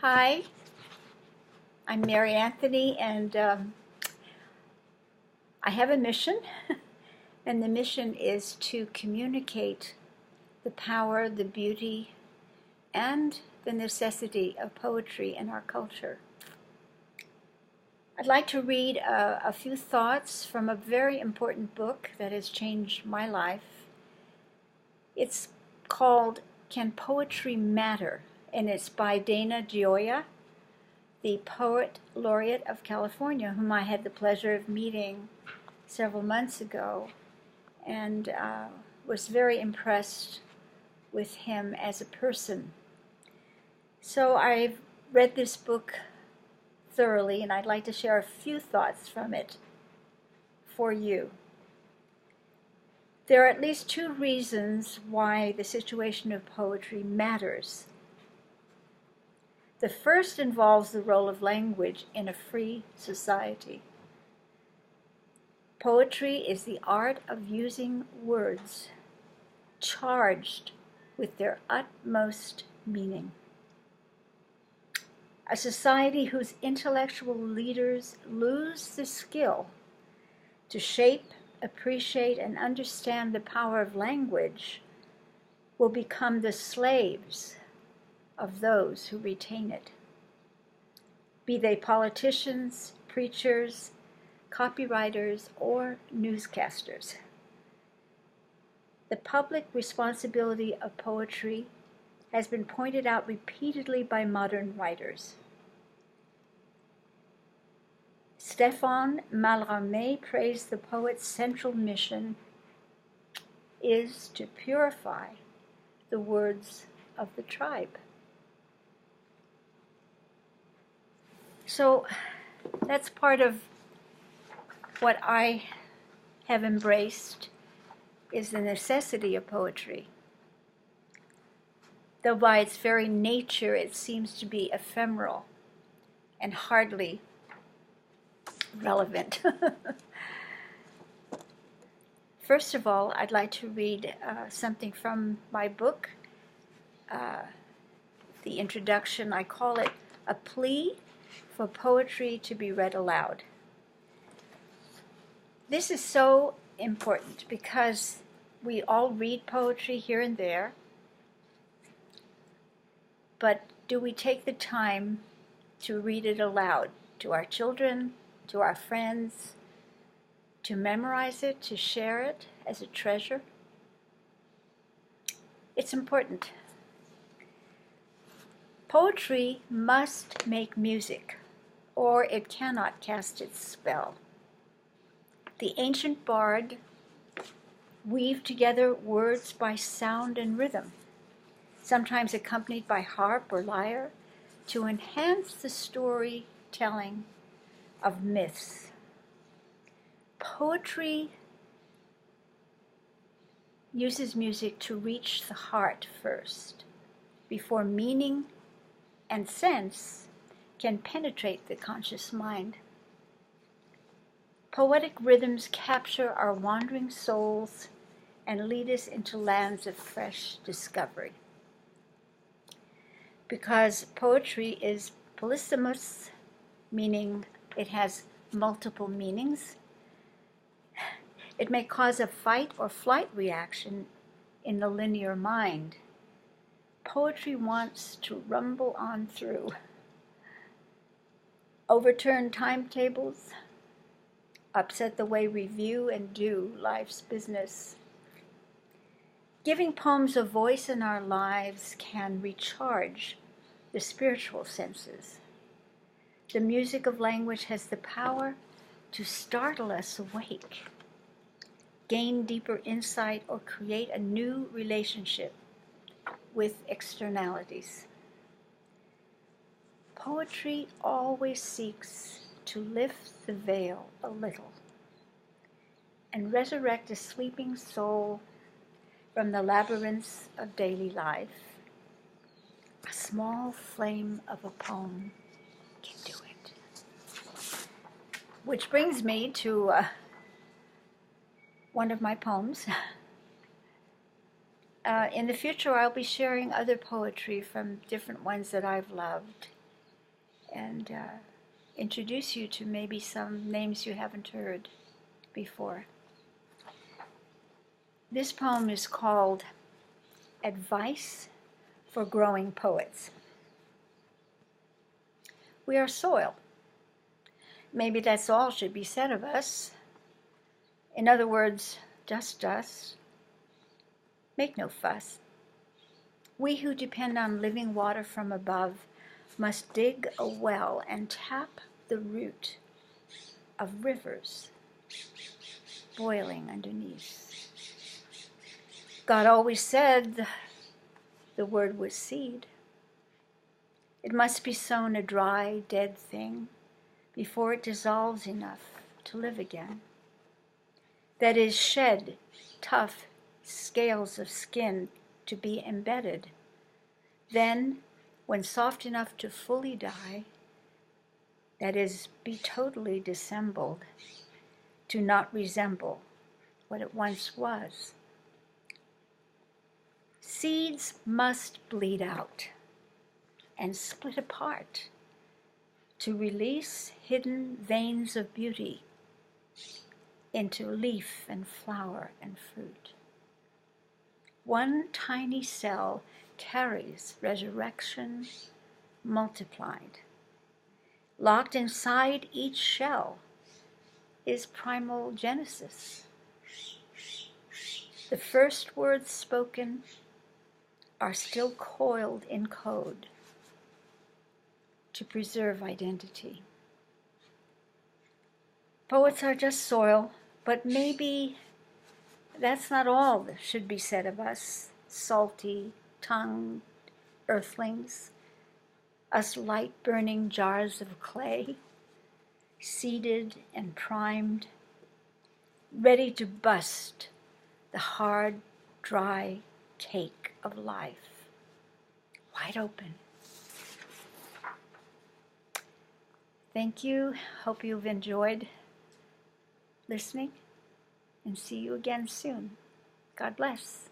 Hi, I'm Mary Anthony, and I have a mission, and the mission is to communicate the power, the beauty, and the necessity of poetry in our culture. I'd like to read a few thoughts from a very important book that has changed my life. It's called Can Poetry Matter? And it's by Dana Gioia, the Poet Laureate of California, whom I had the pleasure of meeting several months ago, and was very impressed with him as a person. So I've read this book thoroughly, and I'd like to share a few thoughts from it for you. There are at least two reasons why the situation of poetry matters. The first involves the role of language in a free society. Poetry is the art of using words charged with their utmost meaning. A society whose intellectual leaders lose the skill to shape, appreciate, and understand the power of language will become the slaves of those who retain it, be they politicians, preachers, copywriters, or newscasters. The public responsibility of poetry has been pointed out repeatedly by modern writers. Stéphane Mallarmé praised the poet's central mission is to purify the words of the tribe. So that's part of what I have embraced, is the necessity of poetry. Though by its very nature it seems to be ephemeral and hardly relevant. First of all, I'd like to read something from my book. The introduction, I call it A Plea for Poetry to be Read Aloud. This is so important because we all read poetry here and there, but do we take the time to read it aloud to our children, to our friends, to memorize it, to share it as a treasure? It's important. Poetry must make music, or it cannot cast its spell. The ancient bard weaved together words by sound and rhythm, sometimes accompanied by harp or lyre, to enhance the storytelling of myths. Poetry uses music to reach the heart first, before meaning and sense can penetrate the conscious mind. Poetic rhythms capture our wandering souls and lead us into lands of fresh discovery. Because poetry is polysemous, meaning it has multiple meanings, it may cause a fight or flight reaction in the linear mind. Poetry wants to rumble on through, overturn timetables, upset the way we view and do life's business. Giving poems a voice in our lives can recharge the spiritual senses. The music of language has the power to startle us awake, gain deeper insight, or create a new relationship with externalities. Poetry always seeks to lift the veil a little and resurrect a sleeping soul from the labyrinths of daily life. A small flame of a poem can do it. Which brings me to one of my poems. In the future, I'll be sharing other poetry from different ones that I've loved. and introduce you to maybe some names you haven't heard before. This poem is called Advice for Growing Poets. We are soil. Maybe that's all should be said of us. In other words, just us. Make no fuss. We who depend on living water from above must dig a well and tap the root of rivers boiling underneath. God always said the word was seed. It must be sown a dry, dead thing before it dissolves enough to live again. That is, shed tough scales of skin to be embedded. Then, when soft enough to fully die, that is, be totally dissembled, to not resemble what it once was. Seeds must bleed out and split apart to release hidden veins of beauty into leaf and flower and fruit. One tiny cell carries resurrection multiplied. Locked inside each shell is primal genesis. The first words spoken are still coiled in code to preserve identity. Poets are just soil, but maybe that's not all that should be said of us, salty, tongued earthlings, us light-burning jars of clay, seeded and primed, ready to bust the hard, dry cake of life, wide open. Thank you. Hope you've enjoyed listening, and see you again soon. God bless.